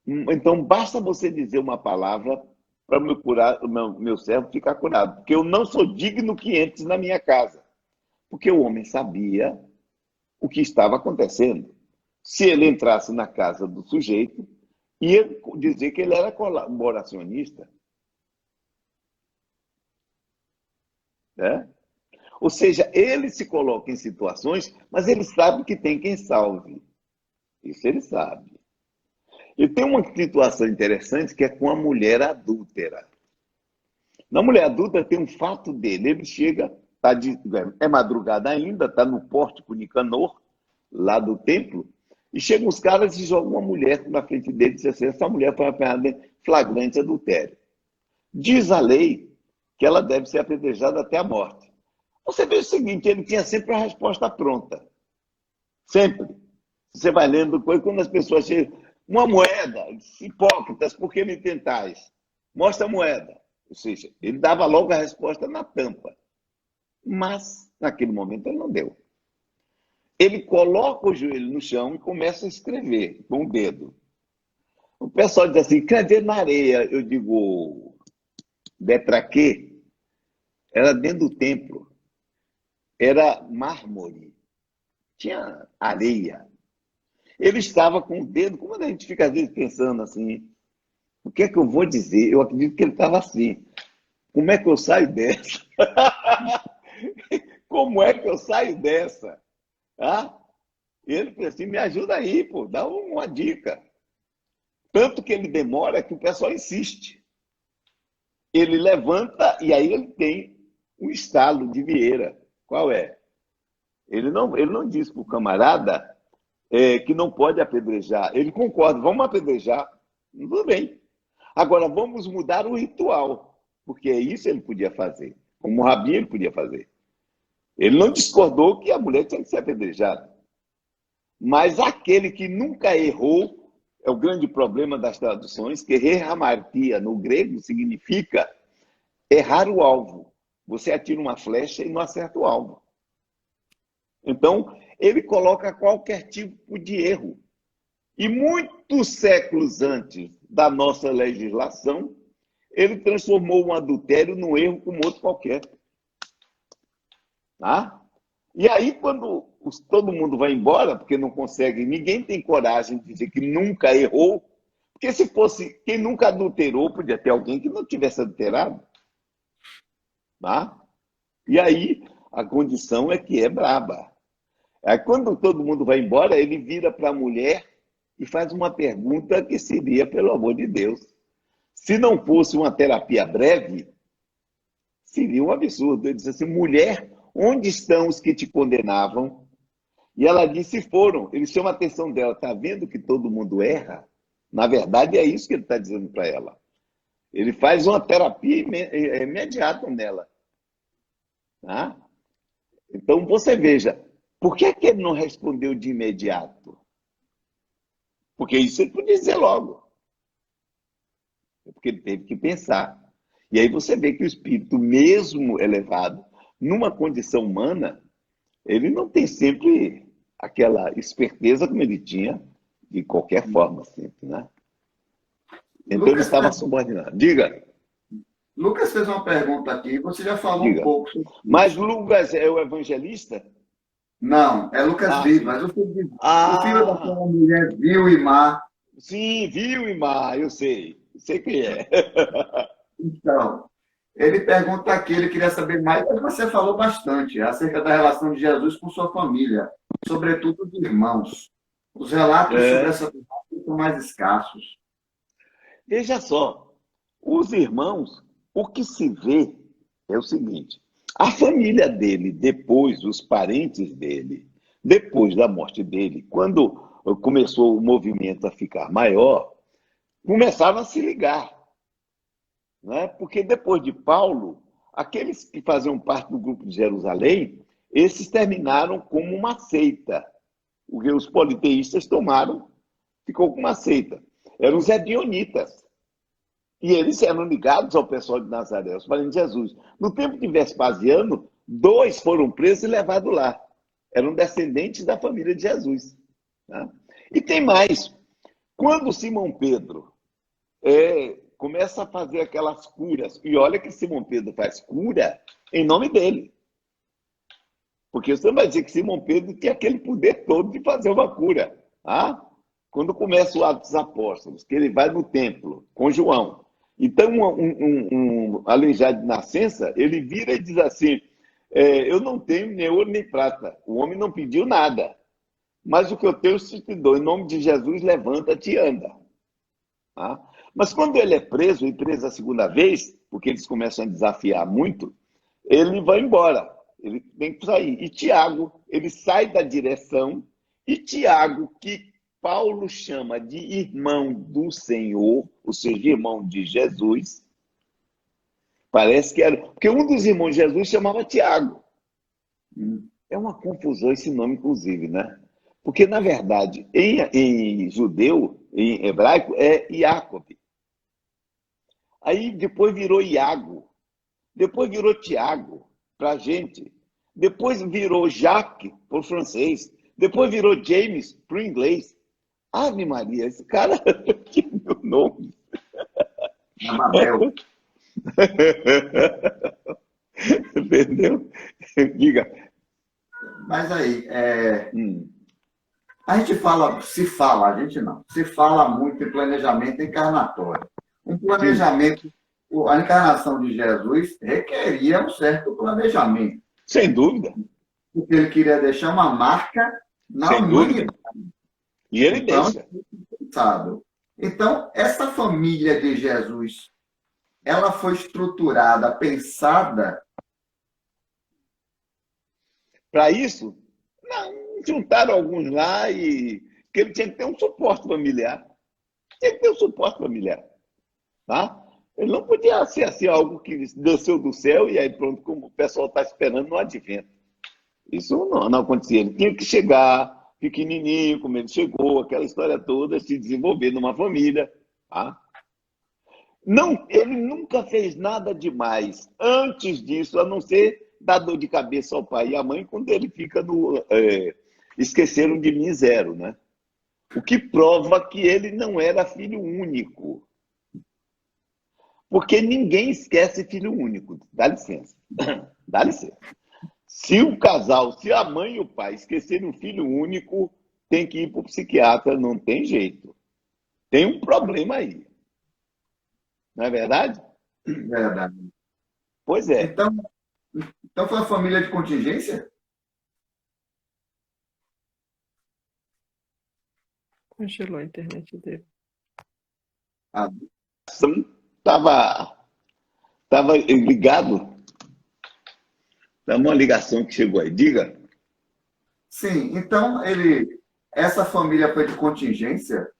Então, basta você dizer uma palavra para meu servo ficar curado, porque eu não sou digno que entres na minha casa. Porque o homem sabia o que estava acontecendo. Se ele entrasse na casa do sujeito, ia dizer que ele era colaboracionista. Né? Ou seja, ele se coloca em situações, mas ele sabe que tem quem salve. Isso ele sabe. E tem uma situação interessante que é com a mulher adúltera. Na mulher adúltera tem um fato dele. Ele chega, é madrugada ainda, está no pórtico Nicanor, lá do templo, e chegam os caras e jogam uma mulher na frente dele e dizem assim: essa mulher foi apanhada em flagrante adultério. Diz a lei que ela deve ser apedrejada até a morte. Você vê o seguinte, ele tinha sempre a resposta pronta. Sempre. Você vai lendo coisa, quando as pessoas chegam, uma moeda, hipócritas, por que me tentais? Mostra a moeda. Ou seja, ele dava logo a resposta na tampa. Mas, naquele momento, ele não deu. Ele coloca o joelho no chão e começa a escrever com o dedo. O pessoal diz assim: cadê na areia? Eu digo: Betraquê era dentro do templo. Era mármore. Tinha areia. Ele estava com o dedo, como a gente fica às vezes pensando assim, o que é que eu vou dizer? Eu acredito que ele estava assim. Como é que eu saio dessa? Como é que eu saio dessa? Ah? Ele falou assim: me ajuda aí, pô, dá uma dica. Tanto que ele demora que o pessoal insiste. Ele levanta e aí ele tem um estalo de Vieira. Qual é? Ele não diz para o camarada que não pode apedrejar. Ele concorda, vamos apedrejar. Tudo bem. Agora, vamos mudar o ritual, porque é isso que ele podia fazer. Como o Rabi ele podia fazer. Ele não discordou que a mulher tinha que ser apedrejada. Mas aquele que nunca errou, é o grande problema das traduções, que hamartia no grego significa errar o alvo. Você atira uma flecha e não acerta o alvo. Então, ele coloca qualquer tipo de erro. E muitos séculos antes da nossa legislação, ele transformou um adultério num erro como outro qualquer. Tá? E aí, quando todo mundo vai embora, porque não consegue, ninguém tem coragem de dizer que nunca errou, porque se fosse quem nunca adulterou, podia ter alguém que não tivesse adulterado. Tá? E aí, a condição é que é braba. Aí, quando todo mundo vai embora, ele vira para a mulher e faz uma pergunta que seria, pelo amor de Deus, se não fosse uma terapia breve, seria um absurdo. Ele disse assim: mulher, onde estão os que te condenavam? E ela disse: foram. Ele chama a atenção dela: está vendo que todo mundo erra? Na verdade, é isso que ele está dizendo para ela. Ele faz uma terapia imediata nela. Tá? Então, você veja, por que ele não respondeu de imediato? Porque isso ele podia dizer logo. Porque ele teve que pensar. E aí você vê que o espírito, mesmo elevado, numa condição humana, ele não tem sempre aquela esperteza como ele tinha, de qualquer forma, sempre, né? Então ele estava subordinado. Diga. Lucas fez uma pergunta aqui, você já falou Diga. um pouco sobre isso. Mas Lucas é o evangelista? Não, é Lucas Vive, mas o filho daquela mulher Vilmar. Sim, Vilmar, eu sei quem é. Então, ele pergunta aqui, ele queria saber mais, mas você falou bastante acerca da relação de Jesus com sua família, sobretudo os irmãos. Os relatos sobre essa temática são mais escassos. Veja só, os irmãos, o que se vê é o seguinte: a família dele, depois, os parentes dele, depois da morte dele, quando começou o movimento a ficar maior, começaram a se ligar. Né? Porque depois de Paulo, aqueles que faziam parte do grupo de Jerusalém, esses terminaram como uma seita. Porque os politeístas tomaram, ficou com uma seita. Eram os ebionitas. E eles eram ligados ao pessoal de Nazaré, os parentes de Jesus. No tempo de Vespasiano, 2 foram presos e levados lá. Eram descendentes da família de Jesus. Tá? E tem mais. Quando Simão Pedro começa a fazer aquelas curas, e olha que Simão Pedro faz cura em nome dele. Porque você não vai dizer que Simão Pedro tem aquele poder todo de fazer uma cura. Tá? Quando começa o Atos dos Apóstolos, que ele vai no templo com João, então um aleijado de nascença, ele vira e diz assim, eu não tenho nem ouro nem prata, o homem não pediu nada, mas o que eu tenho eu te dou, em nome de Jesus, levanta-te e anda. Tá? Mas quando ele é preso, e preso a segunda vez, porque eles começam a desafiar muito, ele vai embora, ele tem que sair. E Tiago, ele sai da direção, e Tiago, que Paulo chama de irmão do Senhor, ou seja, irmão de Jesus, parece que era... Porque um dos irmãos de Jesus chamava Tiago. É uma confusão esse nome, inclusive, né? Porque, na verdade, em judeu, em hebraico, é Jacob. Aí depois virou Iago. Depois virou Tiago, para a gente. Depois virou Jacques, para o francês. Depois virou James, para o inglês. Ave Maria, esse cara que meu nome. Amabel. Entendeu? Diga. Mas aí, a gente fala, a gente não, se fala muito em planejamento encarnatório. Um planejamento, a encarnação de Jesus requeria um certo planejamento. Sem dúvida. Porque ele queria deixar uma marca na Sem humanidade. dúvida. E ele deixa. Então, essa família de Jesus, ela foi estruturada, pensada... Para isso, não, juntaram alguns lá e... Porque ele tinha que ter um suporte familiar. Tinha que ter um suporte familiar. Tá? Ele não podia ser assim, algo que desceu do céu e aí pronto, como o pessoal está esperando no advento. Isso não acontecia. Ele tinha que chegar pequenininho, como ele chegou, aquela história toda, se desenvolver numa família. Tá? Não, ele nunca fez nada demais antes disso, a não ser dar dor de cabeça ao pai e à mãe quando ele fica no... esqueceram de mim 0, né? O que prova que ele não era filho único. Porque ninguém esquece filho único. Dá licença. Dá licença. Se o casal, se a mãe e o pai esquecerem um filho único, tem que ir para o psiquiatra, não tem jeito. Tem um problema aí. Não é verdade? Verdade. Pois é. Então foi uma família de contingência? Congelou a internet dele. Estava ligado. Dá uma ligação que chegou aí. Diga. Sim, então essa família foi de contingência?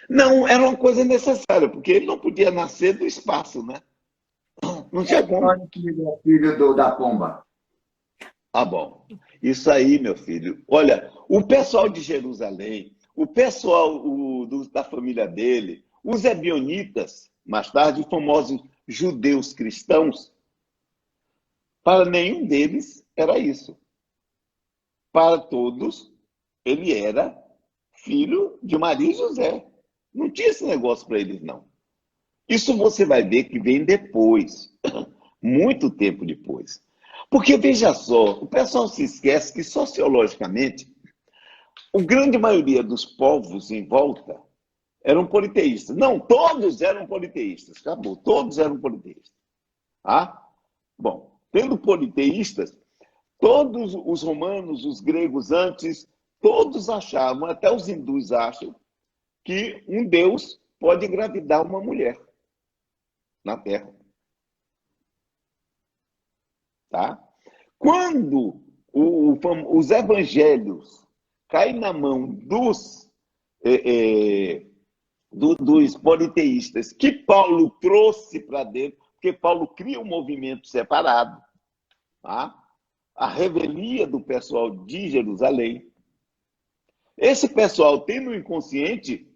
Não, era uma coisa necessária, porque ele não podia nascer do espaço, né? Não tinha como. Filho da pomba. Ah, bom. Isso aí, meu filho. Olha, o pessoal de Jerusalém, o pessoal da família dele, os ebionitas, mais tarde, os famosos judeus cristãos, para nenhum deles era isso. Para todos, ele era filho de Maria e José. Não tinha esse negócio para eles, não. Isso você vai ver que vem depois, muito tempo depois. Porque, veja só, o pessoal se esquece que, sociologicamente, a grande maioria dos povos em volta eram politeístas. Não, todos eram politeístas. Acabou, todos eram politeístas. Ah? Bom, tendo politeístas, todos os romanos, os gregos antes, todos achavam, até os hindus acham, que um deus pode engravidar uma mulher na Terra. Tá? Quando os evangelhos caem na mão dos politeístas, que Paulo trouxe para dentro, porque Paulo cria um movimento separado, tá? A revelia do pessoal de Jerusalém, Esse pessoal tem no inconsciente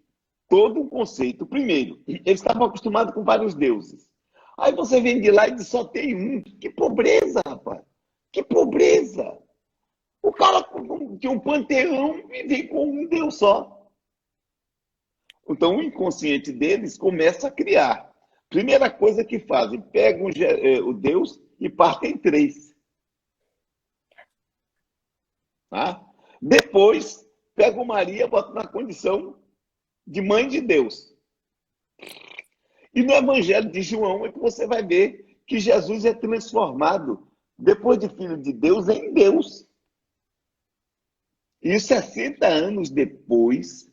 todo um conceito. Primeiro, eles estavam acostumados com vários deuses. Aí você vem de lá e diz, só tem um. Que pobreza, rapaz. Que pobreza. O cara tinha um panteão e vem com um Deus só. Então, o inconsciente deles começa a criar. Primeira coisa que fazem, pegam o Deus e partem em três. Tá? Depois, pegam Maria e botam na condição de mãe de Deus. E no Evangelho de João é que você vai ver que Jesus é transformado, depois de filho de Deus, em Deus. E 60 anos depois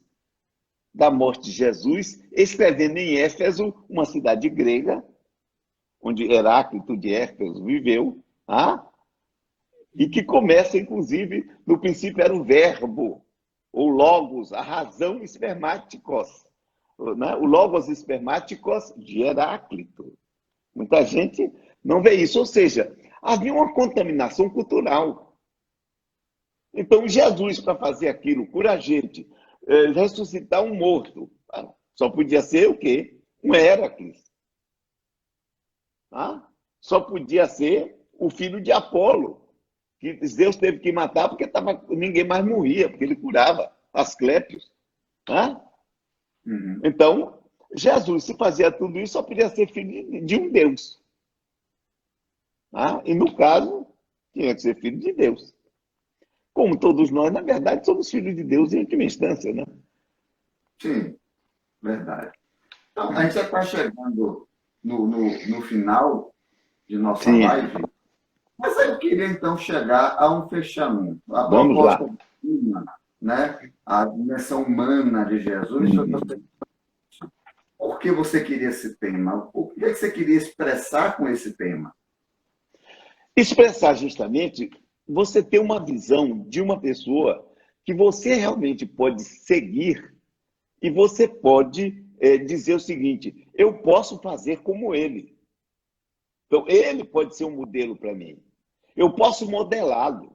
da morte de Jesus, escrevendo em Éfeso, uma cidade grega, onde Heráclito de Éfeso viveu, tá? E que começa, inclusive, no princípio era o verbo, ou logos, a razão espermáticos, né? O logos espermáticos de Heráclito. Muita gente não vê isso, ou seja, havia uma contaminação cultural. Então, Jesus, para fazer aquilo, cura a gente, ressuscitar um morto, só podia ser o quê? Um Heracles. Tá? Só podia ser o filho de Apolo, que Deus teve que matar porque ninguém mais morria, porque ele curava Asclépios. Tá? Uhum. Então, Jesus, se fazia tudo isso, só podia ser filho de um Deus. Tá? E, no caso, tinha que ser filho de Deus. Como todos nós, na verdade, somos filhos de Deus em última instância, né? Sim, verdade. Então, a gente já está chegando no final de nossa Sim. live, mas eu queria, então, chegar a um fechamento. A Vamos lá. proposta humana, né? A dimensão humana de Jesus. Por que você queria esse tema? O que você queria expressar com esse tema? Expressar justamente você ter uma visão de uma pessoa que você realmente pode seguir e você pode dizer o seguinte, eu posso fazer como ele. Então, ele pode ser um modelo para mim. Eu posso modelá-lo.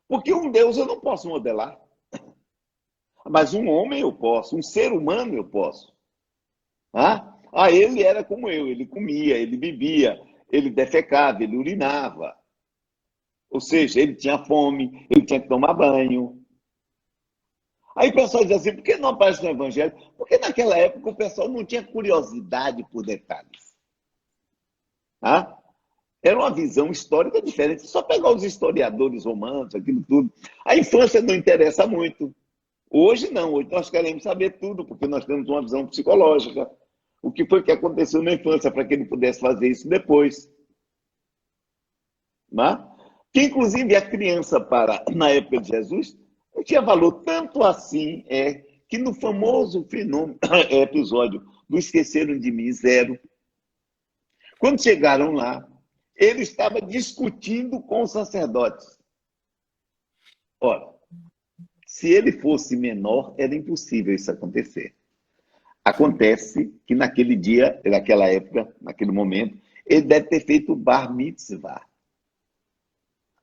Porque um Deus eu não posso modelar. Mas um homem eu posso, um ser humano eu posso. Ele era como eu, ele comia, ele bebia, ele defecava, ele urinava. Ou seja, ele tinha fome, ele tinha que tomar banho. Aí o pessoal diz assim, por que não aparece no Evangelho? Porque naquela época o pessoal não tinha curiosidade por detalhes. Era uma visão histórica diferente. Só pegar os historiadores romanos, aquilo tudo. A infância não interessa muito. Hoje não, hoje nós queremos saber tudo, porque nós temos uma visão psicológica. O que foi que aconteceu na infância para que ele pudesse fazer isso depois. Que inclusive a criança, na época de Jesus, não tinha valor tanto assim, que no famoso episódio do Esqueceram de Mim, 0, quando chegaram lá, ele estava discutindo com os sacerdotes. Ora, se ele fosse menor, era impossível isso acontecer. Acontece que naquele dia, naquela época, naquele momento, ele deve ter feito o bar mitzvah.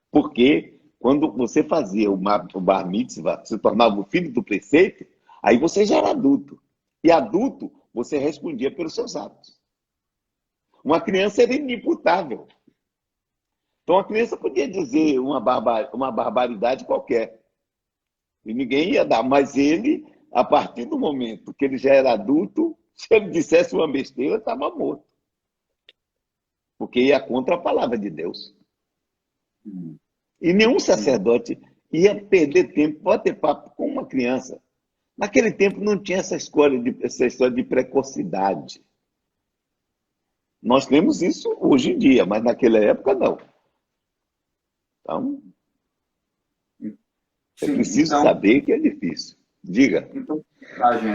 Porque quando você fazia o bar mitzvah, se tornava o filho do preceito, aí você já era adulto. E adulto, você respondia pelos seus atos. Uma criança era inimputável. Então a criança podia dizer uma barbaridade qualquer. E ninguém ia dar. Mas ele, a partir do momento que ele já era adulto, se ele dissesse uma besteira, estava morto. Porque ia contra a palavra de Deus. E nenhum sacerdote ia perder tempo para ter papo com uma criança. Naquele tempo não tinha essa história de precocidade. Nós temos isso hoje em dia, mas naquela época não. Então, é preciso saber que é difícil. Diga. Então, a mensagem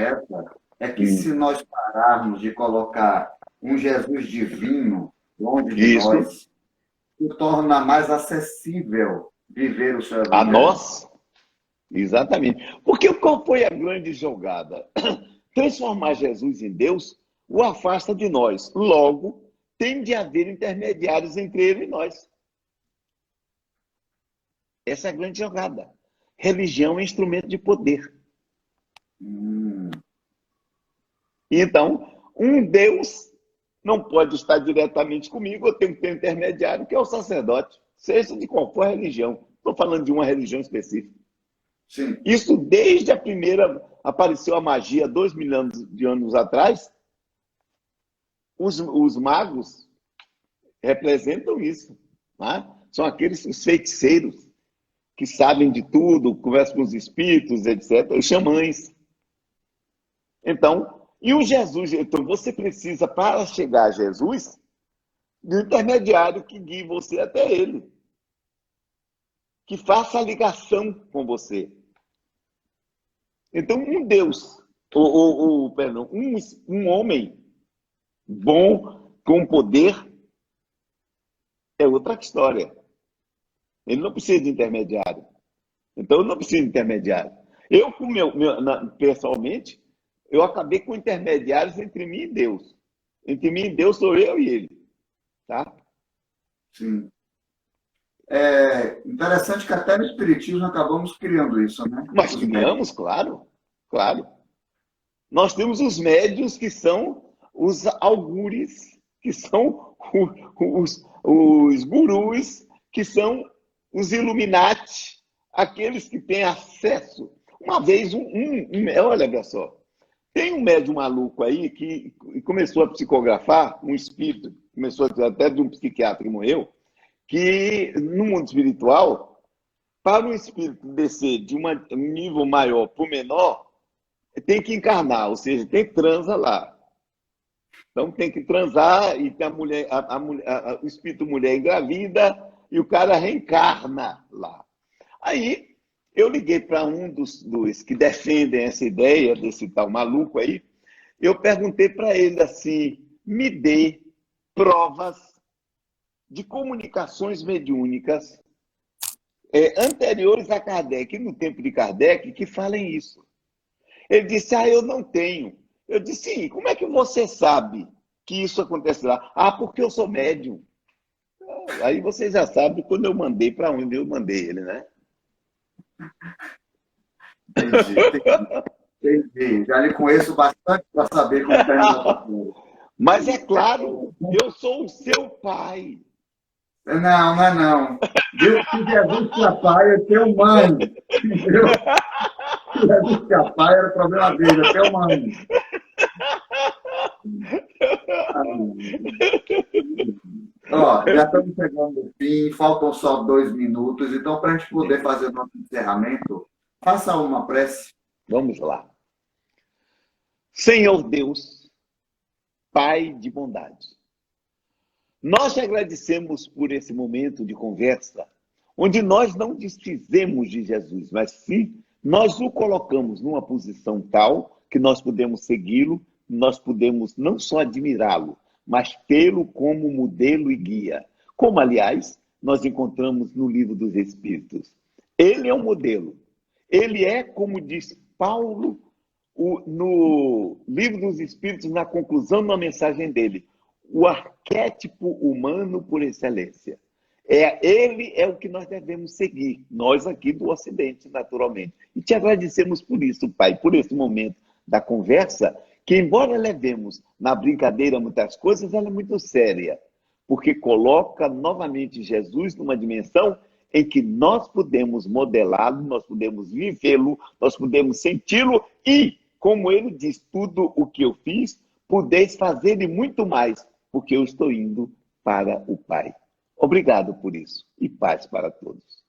é que se nós pararmos de colocar um Jesus divino longe de nós, se torna mais acessível viver o seu evangelho. A nós? Exatamente. Porque qual foi a grande jogada? Transformar Jesus em Deus o afasta de nós. Logo, tem de haver intermediários entre ele e nós. Essa é a grande jogada. religião é instrumento de poder. Hum. Então, um Deus não pode estar diretamente comigo, eu tenho que ter um intermediário, que é o sacerdote, seja de qual for a religião. Estou falando de uma religião específica. Sim. Isso desde a primeira, apareceu a magia 2 mil de anos atrás, os magos representam isso. Né? São aqueles os feiticeiros que sabem de tudo, conversam com os espíritos, etc., os xamãs. Então, e o Jesus, então você precisa, para chegar a Jesus, de um intermediário que guie você até ele, que faça a ligação com você. Então, um Deus, perdão, um homem bom, com poder, é outra história. Ele não precisa de intermediário. Então, eu não preciso de intermediário. Eu, pessoalmente, eu acabei com intermediários entre mim e Deus. Entre mim e Deus sou eu e ele. Tá? Sim. É interessante que até no Espiritismo acabamos criando isso, né? Mas criamos, claro. Claro. Nós temos os médiuns que são os augures, que são os gurus, que são os Illuminati, aqueles que têm acesso. Uma vez, olha só, tem um médium maluco aí que começou a psicografar, um espírito, começou até de um psiquiatra que morreu, que no mundo espiritual, para um espírito descer de um nível maior para o menor, tem que encarnar, ou seja, tem transa lá. Então tem que transar e tem o espírito mulher engravida e o cara reencarna lá. Aí eu liguei para um dos que defendem essa ideia desse tal maluco aí. Eu perguntei para ele assim: me dê provas de comunicações mediúnicas anteriores a Kardec, no tempo de Kardec, que falem isso. Ele disse: eu não tenho. Eu disse: sim, como é que você sabe que isso acontecerá? Porque eu sou médium. Aí você já sabe quando eu mandei para onde eu mandei ele, né? Entendi. Já lhe conheço bastante para saber como está. Mas é claro, eu sou o seu pai. Não, não é não. Deus, se Jesus te apaia, é teu mãe. Entendeu? Se Jesus te apaia, era problema dele, é teu mãe. Ó, já estamos chegando no fim, faltam só 2 minutos, então para a gente poder fazer o nosso encerramento, faça uma prece. Vamos lá. Senhor Deus, Pai de bondade, nós te agradecemos por esse momento de conversa, onde nós não desfizemos de Jesus, mas sim nós o colocamos numa posição tal que nós podemos segui-lo, nós podemos não só admirá-lo, mas tê-lo como modelo e guia. Como, aliás, nós encontramos no Livro dos Espíritos. Ele é um modelo. Ele é, como diz Paulo, no Livro dos Espíritos, na conclusão da mensagem dele, o arquétipo humano por excelência. Ele é o que nós devemos seguir, nós aqui do Ocidente, naturalmente. E te agradecemos por isso, Pai, por esse momento da conversa, que embora levemos na brincadeira muitas coisas, ela é muito séria, porque coloca novamente Jesus numa dimensão em que nós podemos modelá-lo, nós podemos vivê-lo, nós podemos senti-lo e, como ele diz, tudo o que eu fiz, podeis fazer e muito mais, porque eu estou indo para o Pai. Obrigado por isso e paz para todos.